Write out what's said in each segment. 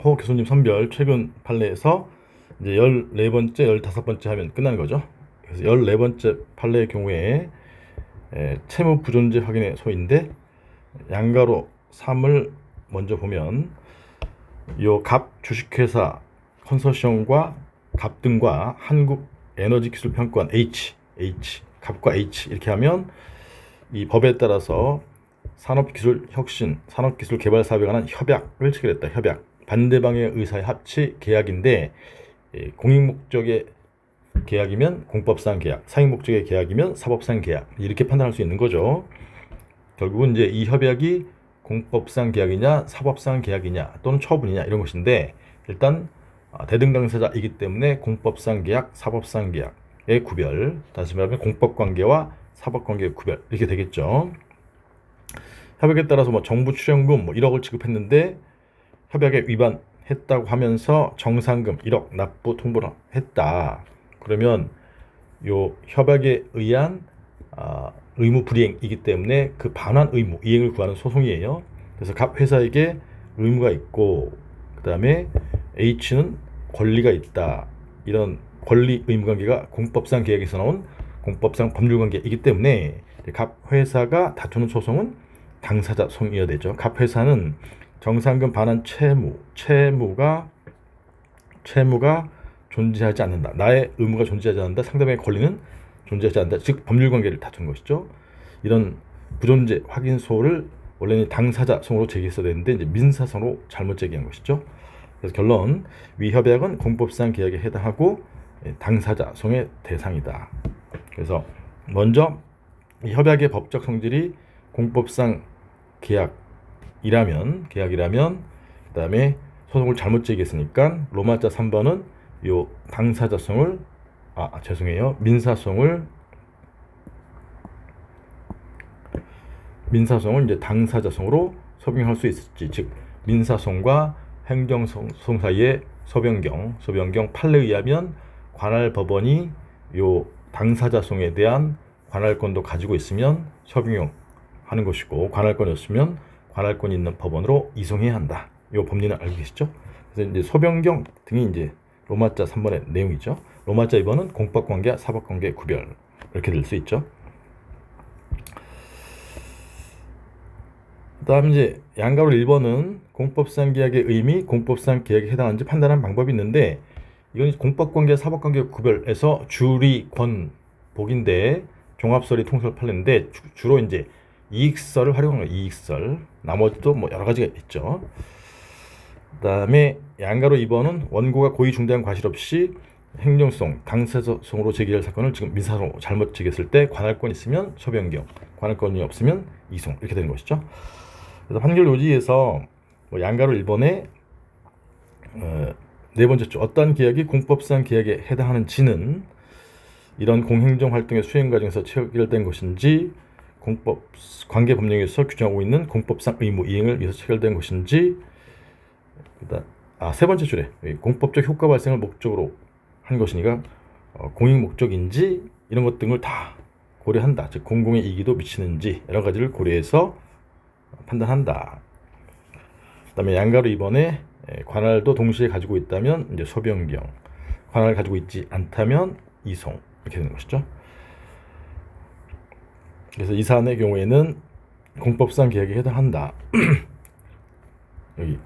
허 교수님 선별 최근 판례에서 이제 14번째, 15번째 하면 끝나는 거죠. 그래서 14번째 판례의 경우에 채무 부존재 확인의 소인데 양가로 3을 먼저 보면 요 갑 주식회사 컨소시엄과 갑 등과 한국에너지기술평가원 갑과 H 이렇게 하면 이 법에 따라서 산업기술혁신, 산업기술개발사업에 관한 협약을 체결했다. 협약. 반대방의 의사의 합치 계약인데 공익목적의 계약이면 공법상 계약, 사익목적의 계약이면 사법상 계약 이렇게 판단할 수 있는 거죠. 결국은 이제 이 협약이 공법상 계약이냐 사법상 계약이냐 또는 처분이냐 이런 것인데 일단 대등당사자이기 때문에 공법상 계약, 사법상 계약의 구별, 다시 말하면 공법관계와 사법관계의 구별 이렇게 되겠죠. 협약에 따라서 뭐 정부 출연금 1억을 지급했는데 협약에 위반했다고 하면서 정상금 1억 납부 통보를 했다. 그러면 요 협약에 의한 의무 불이행이기 때문에 그 반환 의무 이행을 구하는 소송이에요. 그래서 갑 회사에게 의무가 있고 그 다음에 H는 권리가 있다. 이런 권리 의무 관계가 공법상 계약에서 나온 공법상 법률 관계이기 때문에 갑 회사가 다투는 소송은 당사자 소송이어야 되죠. 갑 회사는 정상금 반환 채무가 존재하지 않는다. 나의 의무가 존재하지 않는다. 상대방의 권리는 존재하지 않는다. 즉 법률 관계를 다투는 것이죠. 이런 부존재 확인소를 원래는 당사자 소송으로 제기했어야 되는데 이제 민사소송으로 잘못 제기한 것이죠. 그래서 결론, 위 협약은 공법상 계약에 해당하고 당사자 소송의 대상이다. 그래서 먼저 이 협약의 법적 성질이 공법상 계약이라면 그다음에 소송을 잘못 제기했으니까 로마자 3번은 요 당사자 소송을 민사소송을 이제 당사자 소송으로 소변경할 수 있을지, 즉 민사소송과 행정소송 사이의 소변경 판례에 의하면 관할 법원이 요 당사자 소송에 대한 관할권도 가지고 있으면 소변경하는 것이고 관할권이 없으면 관할권이 있는 법원으로 이송해야 한다. 요 법리는 알고 계시죠? 그래서 이제 소변경 등이 이제 로마자 3번의 내용이죠. 로마자 2번은 공법관계와 사법관계의 구별 이렇게 될 수 있죠. 그다음 이제 양가로 1번은 공법상 계약의 의미, 공법상 계약에 해당하는지 판단하는 방법이 있는데 이건 공법관계, 사법관계 구별에서 주리권복인데 종합소리 통설 판례인데 주로 이제 이익설을 활용하는 거예요. 이익설. 나머지도 뭐 여러 가지가 있죠. 그다음에 양가로 2번은 원고가 고의 중대한 과실 없이 행정소송, 당사자소송으로 제기할 사건을 지금 민사소송으로 잘못 제기했을 때 관할권 있으면 소변경, 관할권이 없으면 이송 이렇게 되는 것이죠. 그래서 판결 요지에서 양가로 1번에 네 번째 줄 어떤 계약이 공법상 계약에 해당하는지는 이런 공행정 활동의 수행 과정에서 체결된 것인지 공법 관계 법령에서 규정하고 있는 공법상 의무 이행을 위해서 체결된 것인지 세 번째 줄에 공법적 효과 발생을 목적으로 한 것이니까 공익 목적인지 이런 것 등을 다 고려한다. 즉 공공의 이익에도 미치는지 여러 가지를 고려해서 판단한다. 그다음에 양가로 2번에 관할도 동시에 가지고 있다면 이제 소변경, 관할을 가지고 있지 않다면 이송 이렇게 되는 것이죠. 그래서 이 사안의 경우에는 공법상 계약에 해당한다. 여기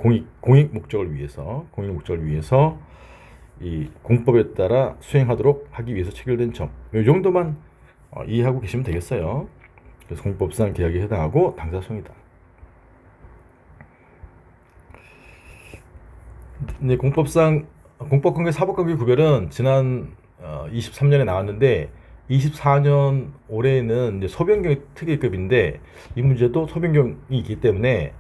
공익 목적을 위해서 이 공법에 따라 수행하도록 하기 위해서 체결된 점, 이 정도만 이해하고 계시면 되겠어요. 그래서 공법상 계약에 해당하고 당사소송이다. 근데 공법관계 사법관계 구별은 지난 23년에 나왔는데 24년 올해는 이제 소변경 특례급인데 이 문제도 소변경이 있기 때문에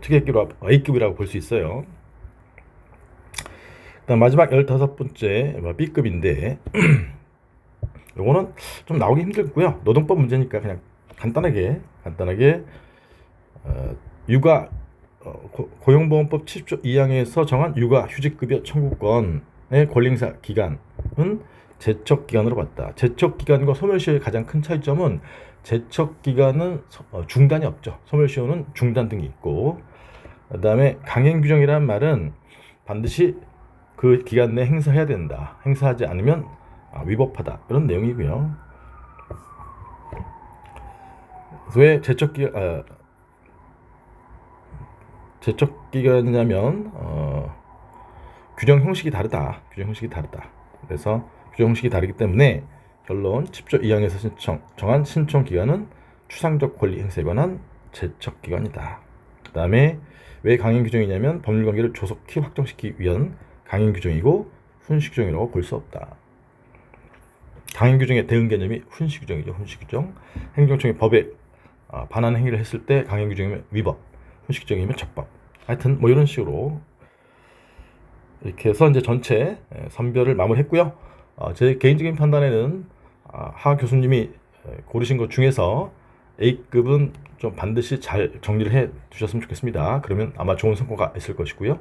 특례급으로 A급이라고 볼 수 있어요. 그다음 마지막 15번째 B급인데 요거는 좀 나오기 힘들고요. 노동법 문제니까 그냥 간단하게 육아 고용보험법 70조 2항에서 정한 육아휴직급여 청구권의 권리행사 기간은 제척기간으로 봤다. 제척기간과 소멸시효의 가장 큰 차이점은 제척기간은 중단이 없죠. 소멸시효는 중단 등이 있고, 그 다음에 강행규정이라는 말은 반드시 그 기간 내에 행사해야 된다. 행사하지 않으면 위법하다. 이런 내용이고요. 왜 제척 기간이냐면 규정 형식이 다르다. 그래서 규정 형식이 다르기 때문에 결론 10조 2항에서 정한 신청 기간은 추상적 권리 행사에 관한 제척 기간이다. 그 다음에 왜 강행 규정이냐면 법률 관계를 조속히 확정시키기 위한 강행 규정이고 훈시 규정이라고 볼 수 없다. 강행 규정의 대응 개념이 훈시 규정이죠. 훈시 규정. 행정청이 법에 반하는 행위를 했을 때 강행 규정이면 위법, 훈시 규정이면 적법. 하여튼 뭐 이런 식으로 이렇게 해서 이제 전체 선별을 마무리했고요. 제 개인적인 판단에는 하 교수님이 고르신 것 중에서 A급은 좀 반드시 잘 정리를 해 두셨으면 좋겠습니다. 그러면 아마 좋은 성과가 있을 것이고요.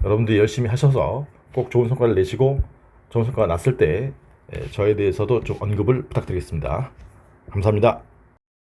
여러분들이 열심히 하셔서 꼭 좋은 성과를 내시고 좋은 성과가 났을 때 저에 대해서도 좀 언급을 부탁드리겠습니다. 감사합니다.